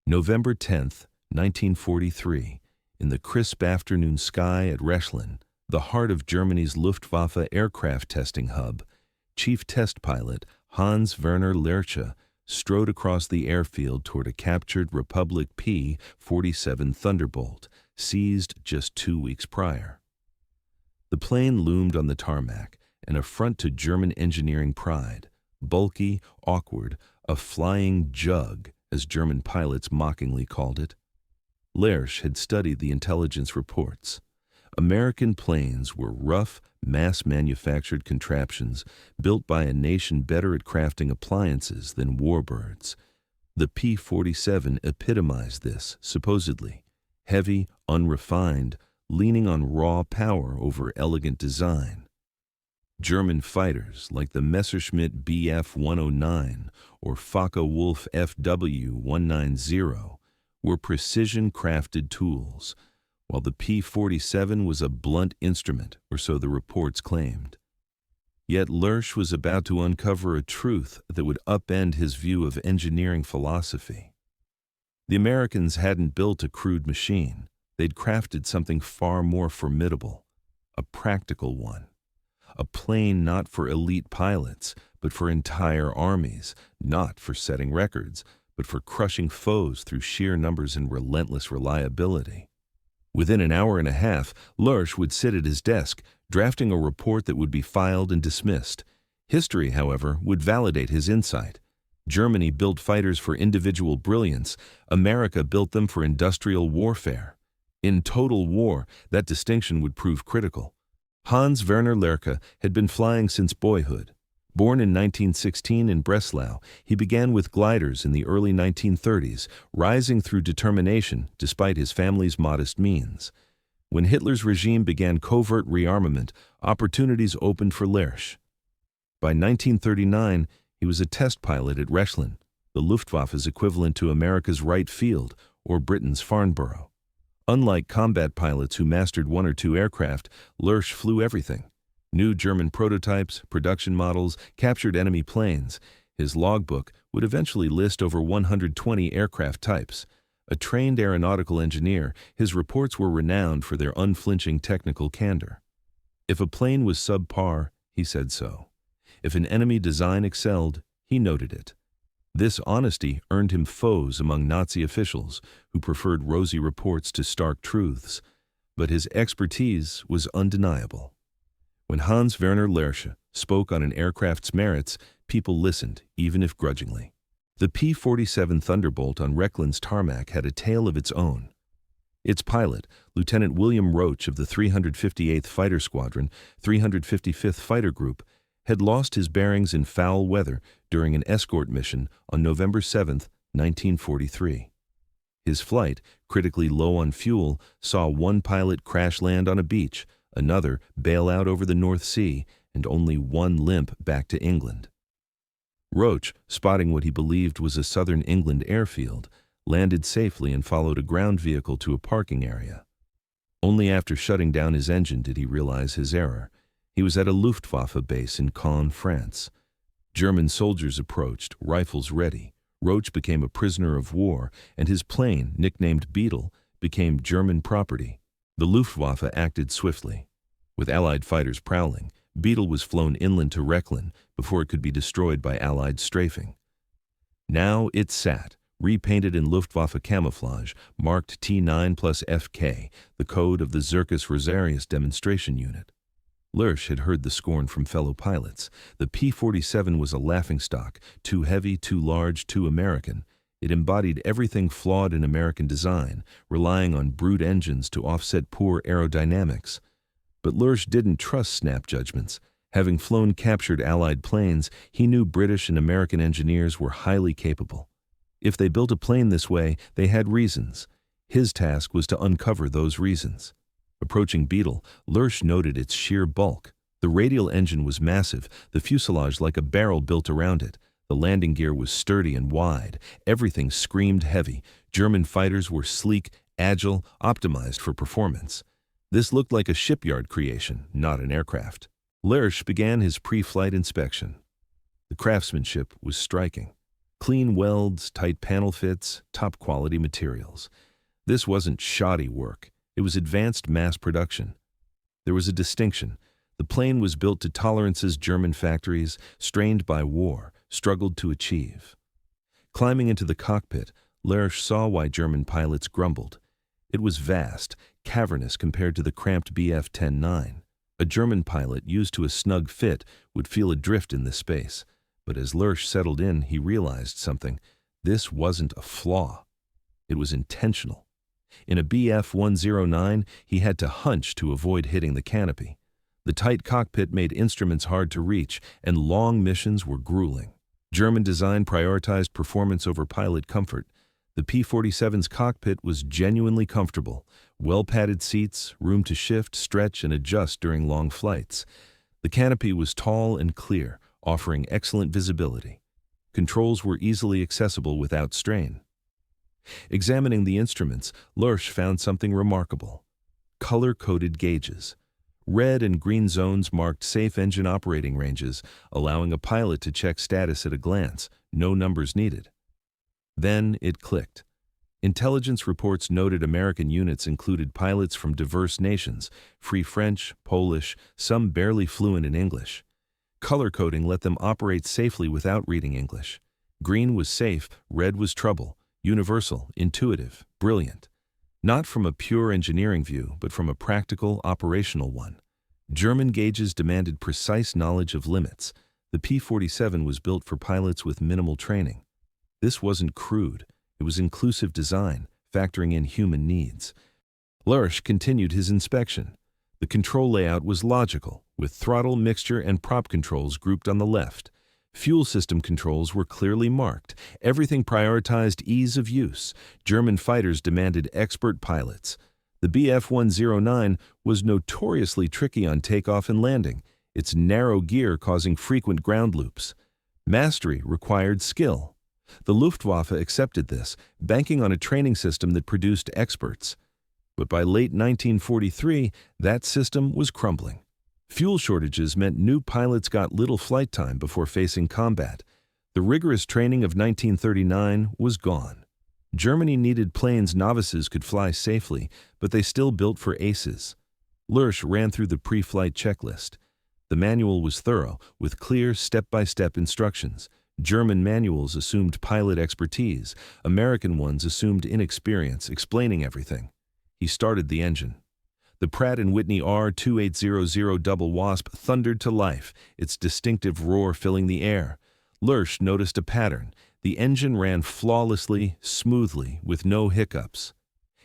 November 10th, 1943, in the crisp afternoon sky at Rechlin, the heart of Germany's Luftwaffe aircraft testing hub, Chief Test Pilot Hans-Werner Lerche strode across the airfield toward a captured Republic P-47 Thunderbolt, seized just 2 weeks prior. The plane loomed on the tarmac, an affront to German engineering pride, bulky, awkward, a flying jug, as German pilots mockingly called it. Lerche had studied the intelligence reports. American planes were rough, mass-manufactured contraptions built by a nation better at crafting appliances than warbirds. The P-47 epitomized this, supposedly. Heavy, unrefined, leaning on raw power over elegant design. German fighters like the Messerschmitt Bf-109 or Focke-Wulf FW-190 were precision-crafted tools, while the P-47 was a blunt instrument, or so the reports claimed. Yet Lerche was about to uncover a truth that would upend his view of engineering philosophy. The Americans hadn't built a crude machine. They'd crafted something far more formidable, a practical one. A plane not for elite pilots, but for entire armies, not for setting records, but for crushing foes through sheer numbers and relentless reliability. Within an hour and a half, Lerche would sit at his desk, drafting a report that would be filed and dismissed. History, however, would validate his insight. Germany built fighters for individual brilliance. America built them for industrial warfare. In total war, that distinction would prove critical. Hans-Werner Lerche had been flying since boyhood. Born in 1916 in Breslau, he began with gliders in the early 1930s, rising through determination despite his family's modest means. When Hitler's regime began covert rearmament, opportunities opened for Lerche. By 1939, he was a test pilot at Rechlin, the Luftwaffe's equivalent to America's Wright Field or Britain's Farnborough. Unlike combat pilots who mastered one or two aircraft, Lerche flew everything. New German prototypes, production models, captured enemy planes. His logbook would eventually list over 120 aircraft types. A trained aeronautical engineer, his reports were renowned for their unflinching technical candor. If a plane was subpar, he said so. If an enemy design excelled, he noted it. This honesty earned him foes among Nazi officials who preferred rosy reports to stark truths, but his expertise was undeniable. When Hans-Werner Lerche spoke on an aircraft's merits, people listened, even if grudgingly. The P-47 Thunderbolt on Rechlin's tarmac had a tale of its own. Its pilot, Lieutenant William Roach of the 358th Fighter Squadron, 355th Fighter Group, had lost his bearings in foul weather during an escort mission on November 7, 1943. His flight, critically low on fuel, saw one pilot crash land on a beach, another bail out over the North Sea, and only one limp back to England. Roach, spotting what he believed was a southern England airfield, landed safely and followed a ground vehicle to a parking area. Only after shutting down his engine did he realize his error. He was at a Luftwaffe base in Caen, France. German soldiers approached, rifles ready. Roach became a prisoner of war, and his plane, nicknamed Beetle, became German property. The Luftwaffe acted swiftly. With Allied fighters prowling, Beetle was flown inland to Rechlin before it could be destroyed by Allied strafing. Now it sat, repainted in Luftwaffe camouflage, marked T9 plus FK, the code of the Circus Rosarius demonstration unit. Lerche had heard the scorn from fellow pilots. The P-47 was a laughingstock, too heavy, too large, too American. It embodied everything flawed in American design, relying on brute engines to offset poor aerodynamics. But Lerche didn't trust snap judgments. Having flown captured Allied planes, he knew British and American engineers were highly capable. If they built a plane this way, they had reasons. His task was to uncover those reasons. Approaching Beetle, Lerche noted its sheer bulk. The radial engine was massive, the fuselage like a barrel built around it. The landing gear was sturdy and wide. Everything screamed heavy. German fighters were sleek, agile, optimized for performance. This looked like a shipyard creation, not an aircraft. Lerche began his pre-flight inspection. The craftsmanship was striking. Clean welds, tight panel fits, top-quality materials. This wasn't shoddy work. It was advanced mass production. There was a distinction. The plane was built to tolerances German factories, strained by war, struggled to achieve. Climbing into the cockpit, Lerche saw why German pilots grumbled. It was vast, cavernous compared to the cramped Bf-10-9. A German pilot used to a snug fit would feel adrift in this space. But as Lerche settled in, he realized something. This wasn't a flaw. It was intentional. In a Bf-109, he had to hunch to avoid hitting the canopy. The tight cockpit made instruments hard to reach, and long missions were grueling. German design prioritized performance over pilot comfort. The P-47's cockpit was genuinely comfortable. Well-padded seats, room to shift, stretch, and adjust during long flights. The canopy was tall and clear, offering excellent visibility. Controls were easily accessible without strain. Examining the instruments, Lerche found something remarkable. Color-coded gauges. Red and green zones marked safe engine operating ranges, allowing a pilot to check status at a glance, no numbers needed. Then it clicked. Intelligence reports noted American units included pilots from diverse nations, Free French, Polish, some barely fluent in English. Color coding let them operate safely without reading English. Green was safe, red was trouble, universal, intuitive, brilliant. Not from a pure engineering view, but from a practical, operational one. German gauges demanded precise knowledge of limits. The P-47 was built for pilots with minimal training. This wasn't crude. It was inclusive design, factoring in human needs. Lerche continued his inspection. The control layout was logical, with throttle, mixture, and prop controls grouped on the left. Fuel system controls were clearly marked. Everything prioritized ease of use. German fighters demanded expert pilots. The Bf-109 was notoriously tricky on takeoff and landing, its narrow gear causing frequent ground loops. Mastery required skill. The Luftwaffe accepted this, banking on a training system that produced experts. But by late 1943, that system was crumbling. Fuel shortages meant new pilots got little flight time before facing combat. The rigorous training of 1939 was gone. Germany needed planes novices could fly safely, but they still built for aces. Lerche ran through the pre-flight checklist. The manual was thorough, with clear step-by-step instructions. German manuals assumed pilot expertise. American ones assumed inexperience, explaining everything. He started the engine. The Pratt & Whitney R2800 Double Wasp thundered to life, its distinctive roar filling the air. Lerche noticed a pattern. The engine ran flawlessly, smoothly, with no hiccups.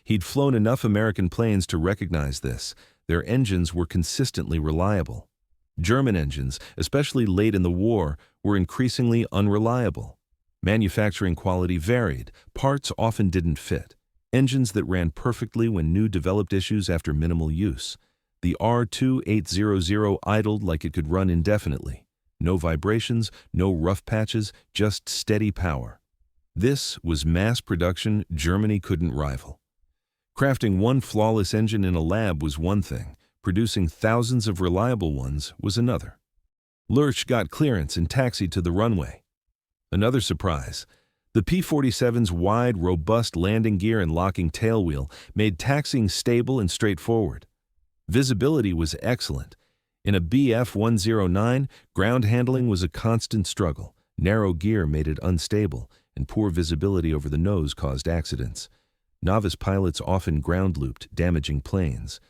He'd flown enough American planes to recognize this. Their engines were consistently reliable. German engines, especially late in the war, were increasingly unreliable. Manufacturing quality varied. Parts often didn't fit. Engines that ran perfectly when new developed issues after minimal use. The R2800 idled like it could run indefinitely. No vibrations, no rough patches, just steady power. This was mass production Germany couldn't rival. Crafting one flawless engine in a lab was one thing. Producing thousands of reliable ones was another. Lerche got clearance and taxied to the runway. Another surprise. The P-47's wide, robust landing gear and locking tailwheel made taxiing stable and straightforward. Visibility was excellent. In a Bf-109, ground handling was a constant struggle. Narrow gear made it unstable, and poor visibility over the nose caused accidents. Novice pilots often ground-looped, damaging planes.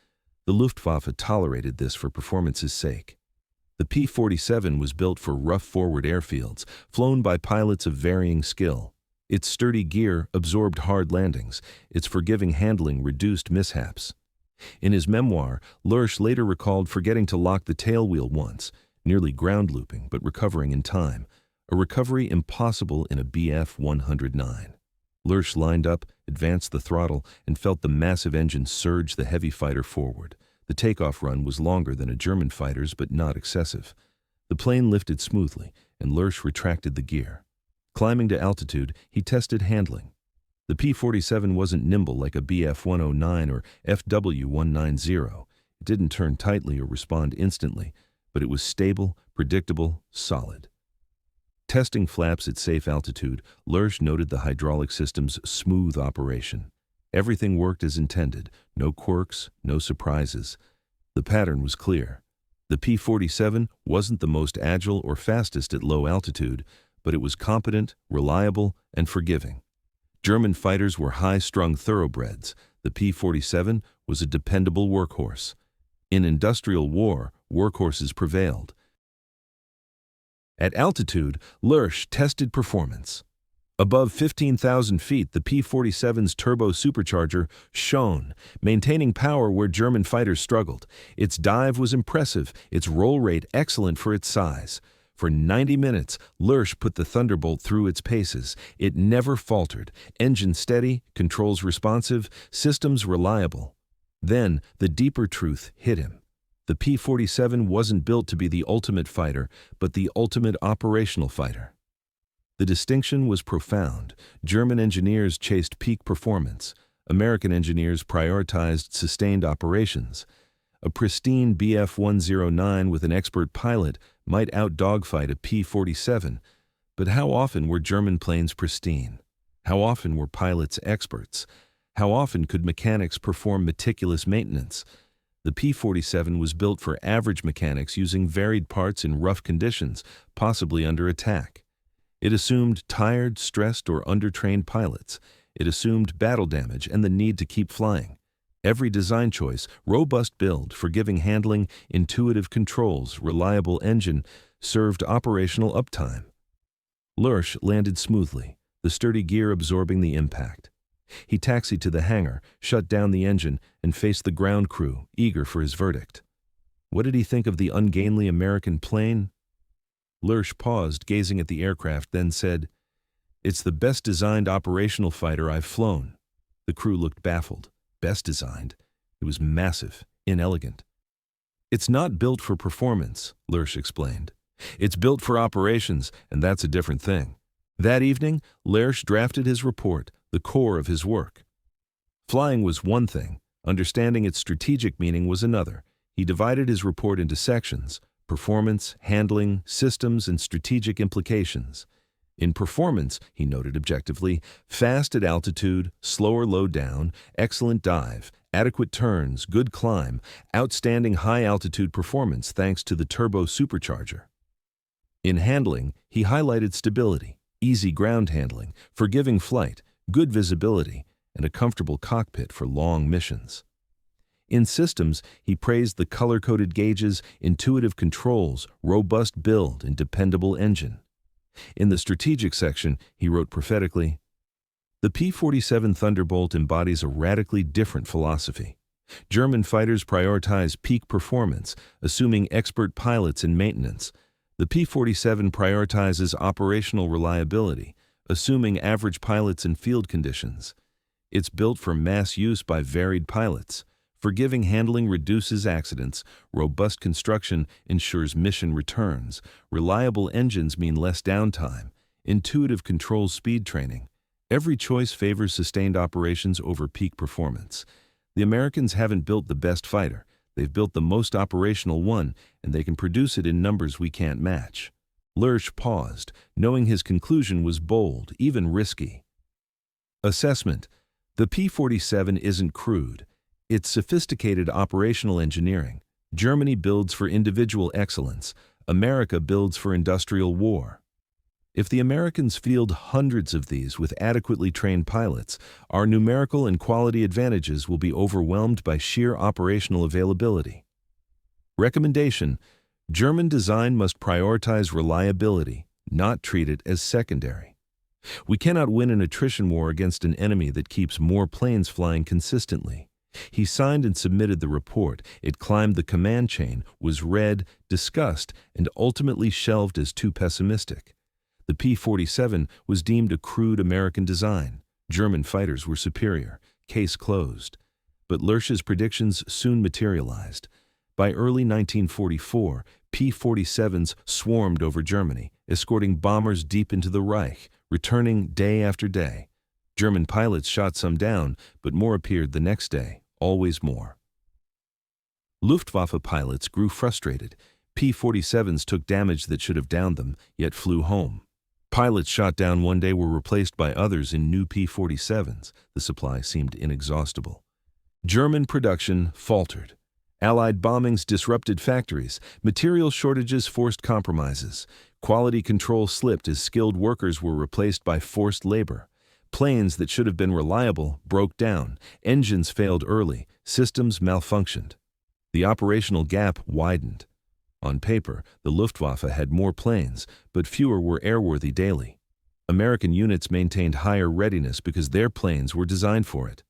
The Luftwaffe tolerated this for performance's sake. The P-47 was built for rough forward airfields, flown by pilots of varying skill. Its sturdy gear absorbed hard landings. Its forgiving handling reduced mishaps. In his memoir, Lerche later recalled forgetting to lock the tailwheel once, nearly ground-looping but recovering in time, a recovery impossible in a Bf-109. Lerche lined up, advanced the throttle, and felt the massive engine surge the heavy fighter forward. The takeoff run was longer than a German fighter's, but not excessive. The plane lifted smoothly, and Lerche retracted the gear. Climbing to altitude, he tested handling. The P-47 wasn't nimble like a Bf-109 or FW-190. It didn't turn tightly or respond instantly, but it was stable, predictable, solid. Testing flaps at safe altitude, Lerche noted the hydraulic system's smooth operation. Everything worked as intended, no quirks, no surprises. The pattern was clear. The P-47 wasn't the most agile or fastest at low altitude, but it was competent, reliable, and forgiving. German fighters were high-strung thoroughbreds. The P-47 was a dependable workhorse. In industrial war, workhorses prevailed. At altitude, Lerche tested performance. Above 15,000 feet, the P-47's turbo supercharger shone, maintaining power where German fighters struggled. Its dive was impressive, its roll rate excellent for its size. For 90 minutes, Lerche put the Thunderbolt through its paces. It never faltered. Engine steady, controls responsive, systems reliable. Then, the deeper truth hit him. The P-47 wasn't built to be the ultimate fighter, but the ultimate operational fighter. The distinction was profound. German engineers chased peak performance. American engineers prioritized sustained operations. A pristine Bf-109 with an expert pilot might out-dogfight a P-47, but how often were German planes pristine? How often were pilots experts? How often could mechanics perform meticulous maintenance? The P-47 was built for average mechanics using varied parts in rough conditions, possibly under attack. It assumed tired, stressed, or undertrained pilots. It assumed battle damage and the need to keep flying. Every design choice, robust build, forgiving handling, intuitive controls, reliable engine, served operational uptime. Lerche landed smoothly, the sturdy gear absorbing the impact. He taxied to the hangar, shut down the engine, and faced the ground crew, eager for his verdict. What did he think of the ungainly American plane? Lerche paused, gazing at the aircraft, then said, "It's the best designed operational fighter I've flown." The crew looked baffled. Best designed? It was massive, inelegant. "It's not built for performance," Lerche explained. "It's built for operations, and that's a different thing." That evening, Lerche drafted his report, the core of his work. Flying was one thing, understanding its strategic meaning was another. He divided his report into sections: performance, handling, systems, and strategic implications. In performance, he noted objectively, fast at altitude, slower low down, excellent dive, adequate turns, good climb, outstanding high-altitude performance thanks to the turbo supercharger. In handling, he highlighted stability, easy ground handling, forgiving flight, good visibility, and a comfortable cockpit for long missions. In systems, he praised the color-coded gauges, intuitive controls, robust build, and dependable engine. In the strategic section, he wrote prophetically, "The P-47 Thunderbolt embodies a radically different philosophy. German fighters prioritize peak performance, assuming expert pilots and maintenance. The P-47 prioritizes operational reliability, assuming average pilots and field conditions. It's built for mass use by varied pilots. Forgiving handling reduces accidents, robust construction ensures mission returns, reliable engines mean less downtime, intuitive controls speed training. Every choice favors sustained operations over peak performance. The Americans haven't built the best fighter, they've built the most operational one, and they can produce it in numbers we can't match." Lerche paused, knowing his conclusion was bold, even risky. Assessment: the P-47 isn't crude. It's sophisticated operational engineering. Germany builds for individual excellence. America builds for industrial war. If the Americans field hundreds of these with adequately trained pilots, our numerical and quality advantages will be overwhelmed by sheer operational availability. Recommendation: German design must prioritize reliability, not treat it as secondary. We cannot win an attrition war against an enemy that keeps more planes flying consistently. He signed and submitted the report. It climbed the command chain, was read, discussed, and ultimately shelved as too pessimistic. The P-47 was deemed a crude American design. German fighters were superior. Case closed. But Lerche's predictions soon materialized. By early 1944, P-47s swarmed over Germany, escorting bombers deep into the Reich, returning day after day. German pilots shot some down, but more appeared the next day. Always more. Luftwaffe pilots grew frustrated. P-47s took damage that should have downed them, yet flew home. Pilots shot down one day were replaced by others in new P-47s. The supply seemed inexhaustible. German production faltered. Allied bombings disrupted factories. Material shortages forced compromises. Quality control slipped as skilled workers were replaced by forced labor. Planes that should have been reliable broke down. Engines failed early. Systems malfunctioned. The operational gap widened. On paper, the Luftwaffe had more planes, but fewer were airworthy daily. American units maintained higher readiness because their planes were designed for it.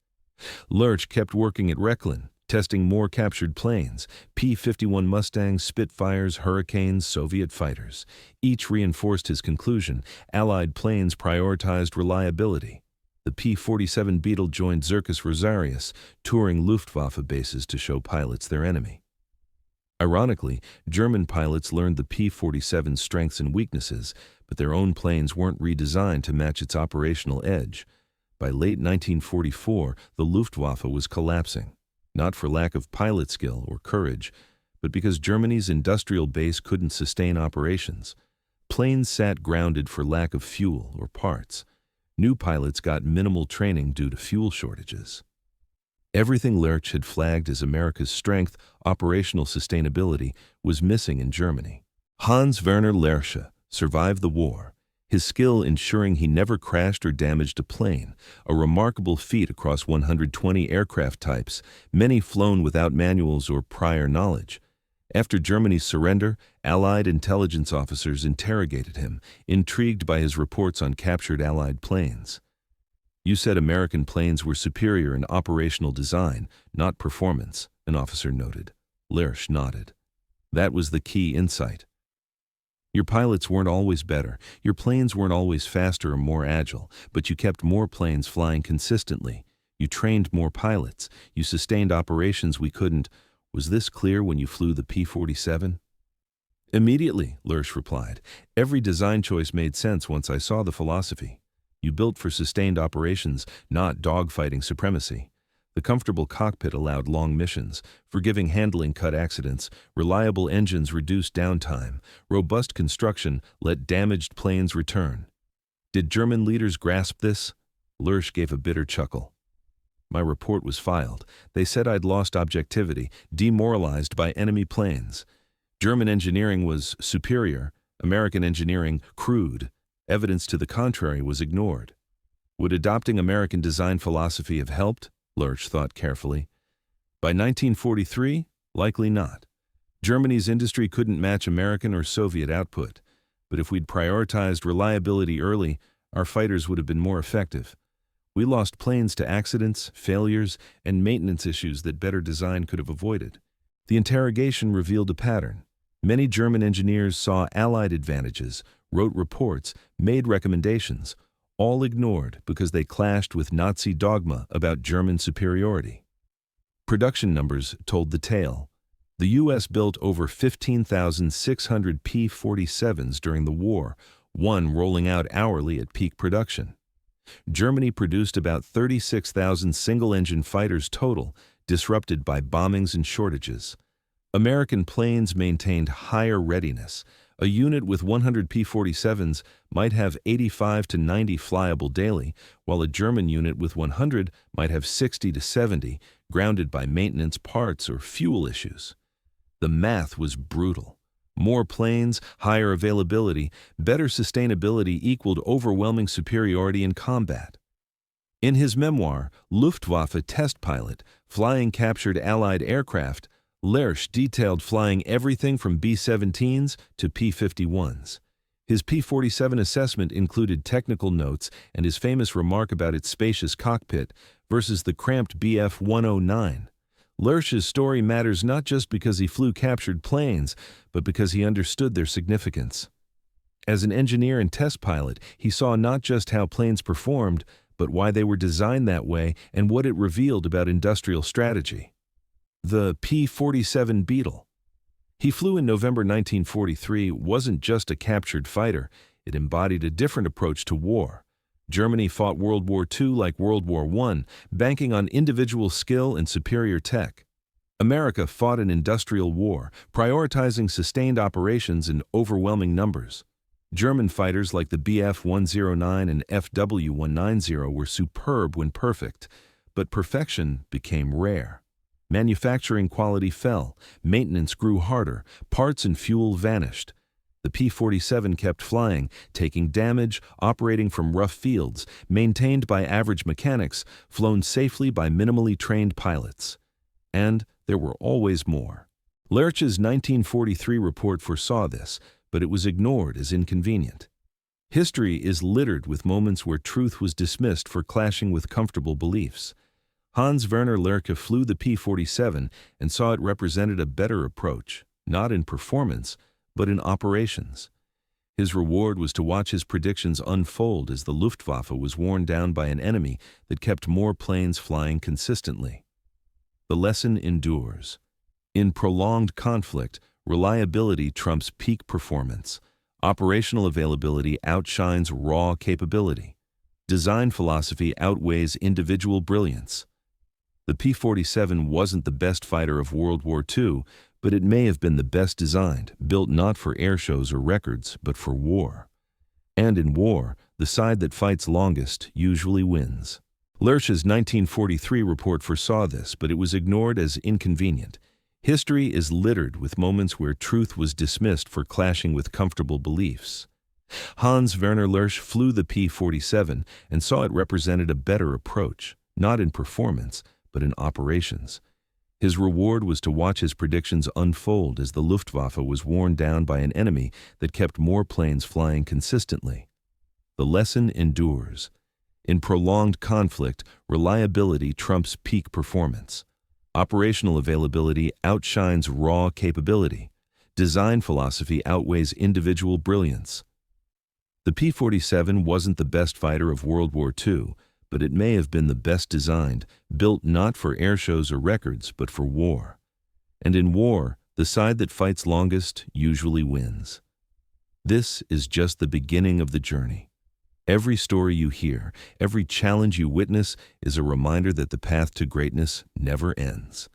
Lerche kept working at Rechlin, testing more captured planes, P-51 Mustangs, Spitfires, Hurricanes, Soviet fighters. Each reinforced his conclusion: Allied planes prioritized reliability. The P-47 Beetle joined Zirkus Rosarius, touring Luftwaffe bases to show pilots their enemy. Ironically, German pilots learned the P-47's strengths and weaknesses, but their own planes weren't redesigned to match its operational edge. By late 1944, the Luftwaffe was collapsing, not for lack of pilot skill or courage, but because Germany's industrial base couldn't sustain operations. Planes sat grounded for lack of fuel or parts. New pilots got minimal training due to fuel shortages. Everything Lerche had flagged as America's strength, operational sustainability, was missing in Germany. Hans-Werner Lerche survived the war, his skill ensuring he never crashed or damaged a plane, a remarkable feat across 120 aircraft types, many flown without manuals or prior knowledge. After Germany's surrender, Allied intelligence officers interrogated him, intrigued by his reports on captured Allied planes. "You said American planes were superior in operational design, not performance," an officer noted. Lerche nodded. That was the key insight. Your pilots weren't always better, your planes weren't always faster or more agile, but you kept more planes flying consistently. You trained more pilots. You sustained operations we couldn't. Was this clear when you flew the P-47? Immediately, Lerche replied. Every design choice made sense once I saw the philosophy. You built for sustained operations, not dogfighting supremacy. The comfortable cockpit allowed long missions, forgiving handling cut accidents, reliable engines reduced downtime, robust construction let damaged planes return. Did German leaders grasp this? Lerche gave a bitter chuckle. My report was filed. They said I'd lost objectivity, demoralized by enemy planes. German engineering was superior, American engineering crude. Evidence to the contrary was ignored. Would adopting American design philosophy have helped? Lerche thought carefully. By 1943, likely not. Germany's industry couldn't match American or Soviet output, but if we'd prioritized reliability early, our fighters would have been more effective. We lost planes to accidents, failures, and maintenance issues that better design could have avoided. The interrogation revealed a pattern. Many German engineers saw Allied advantages, wrote reports, made recommendations, all ignored because they clashed with Nazi dogma about German superiority. Production numbers told the tale. The U.S. built over 15,600 P-47s during the war, one rolling out hourly at peak production. Germany produced about 36,000 single-engine fighters total, disrupted by bombings and shortages. American planes maintained higher readiness. A unit with 100 P-47s might have 85 to 90 flyable daily, while a German unit with 100 might have 60 to 70, grounded by maintenance parts or fuel issues. The math was brutal. More planes, higher availability, better sustainability equaled overwhelming superiority in combat. In his memoir, Luftwaffe Test Pilot, Flying Captured Allied Aircraft, Lerche detailed flying everything from B-17s to P-51s. His P-47 assessment included technical notes and his famous remark about its spacious cockpit versus the cramped Bf-109. Lerche's story matters not just because he flew captured planes, but because he understood their significance. As an engineer and test pilot, he saw not just how planes performed, but why they were designed that way and what it revealed about industrial strategy. The P-47 Beetle. He flew in November 1943 wasn't just a captured fighter, it embodied a different approach to war. Germany fought World War II like World War I, banking on individual skill and superior tech. America fought an industrial war, prioritizing sustained operations in overwhelming numbers. German fighters like the Bf-109 and Fw-190 were superb when perfect, but perfection became rare. Manufacturing quality fell, maintenance grew harder, parts and fuel vanished. The P-47 kept flying, taking damage, operating from rough fields, maintained by average mechanics, flown safely by minimally trained pilots. And there were always more. Lerche's 1943 report foresaw this, but it was ignored as inconvenient. History is littered with moments where truth was dismissed for clashing with comfortable beliefs. Hans-Werner Lerche flew the P-47 and saw it represented a better approach, not in performance, but in operations. His reward was to watch his predictions unfold as the Luftwaffe was worn down by an enemy that kept more planes flying consistently. The lesson endures. In prolonged conflict, reliability trumps peak performance. Operational availability outshines raw capability. Design philosophy outweighs individual brilliance. The P-47 wasn't the best fighter of World War II, but it may have been the best designed, built not for air shows or records, but for war. And in war, the side that fights longest usually wins. Lerche's 1943 report foresaw this, but it was ignored as inconvenient. History is littered with moments where truth was dismissed for clashing with comfortable beliefs. Hans-Werner Lerche flew the P-47 and saw it represented a better approach, not in performance, but in operations. His reward was to watch his predictions unfold as the Luftwaffe was worn down by an enemy that kept more planes flying consistently. The lesson endures. In prolonged conflict, reliability trumps peak performance. Operational availability outshines raw capability. Design philosophy outweighs individual brilliance. The P-47 wasn't the best fighter of World War II, but it may have been the best designed, built not for air shows or records, but for war. And in war, the side that fights longest usually wins. This is just the beginning of the journey. Every story you hear, every challenge you witness is a reminder that the path to greatness never ends.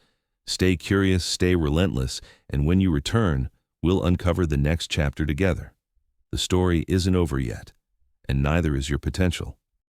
Stay curious, stay relentless, and when you return, we'll uncover the next chapter together. The story isn't over yet, and neither is your potential.